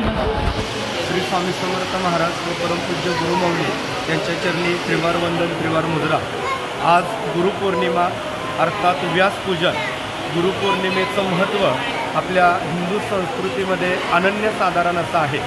श्री स्वामी समर्थ महाराज व परमपूज्य गुरुमौली यांच्या चरणी त्रिवार वंदन त्रिवार मुद्रा। आज गुरुपौर्णिमा अर्थात व्यासपूजन। गुरुपौर्णिमेचं महत्त्व आपल्या हिंदू संस्कृतीमध्ये अनन्यसाधारण असं आहे।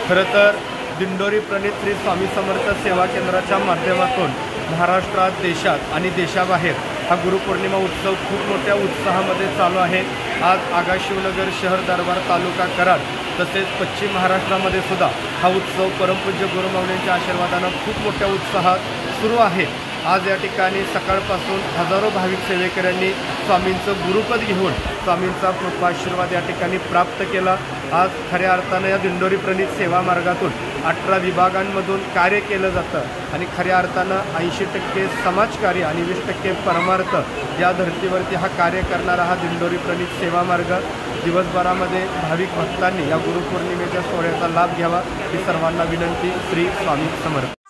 खरं तर दिंडोरी प्रणित श्री स्वामी समर्थ सेवा केंद्राच्या माध्यमातून महाराष्ट्रात, देशात आणि देशाबाहेर हा गुरुपौर्णिमा उत्सव खूप मोठ्या उत्साहामध्ये चालू आहे। आज आगाशिवनगर शहर, दरबार तालुका, कराड तसेच पश्चिम महाराष्ट्रामध्ये सुद्धा हा उत्सव परमपूज्य गुरुमौलींच्या आशीर्वादानं खूप मोठ्या उत्साहात सुरू आहे। आज या ठिकाणी सकाळपासून हजारो भाविक सेवेकऱ्यांनी स्वामींचं गुरुपद घेऊन स्वामींचा कृपाशीर्वाद या ठिकाणी प्राप्त केला। आज खऱ्या अर्थानं या दिंडोरी प्रणित सेवा मार्गातून 18 विभागांमधून कार्य केलं जातं आणि खऱ्या अर्थानं 80% समाजकार्य आणि 20% परमार्थ या धर्तीवरती हा कार्य करणारा हा दिंडोरी प्रणित सेवा मार्ग दिवसभरामध्ये भाविक भक्तांनी या गुरुपौर्णिमेच्या सोहळ्याचा लाभ घ्यावा ही सर्वांना विनंती। श्री स्वामी समर्थ।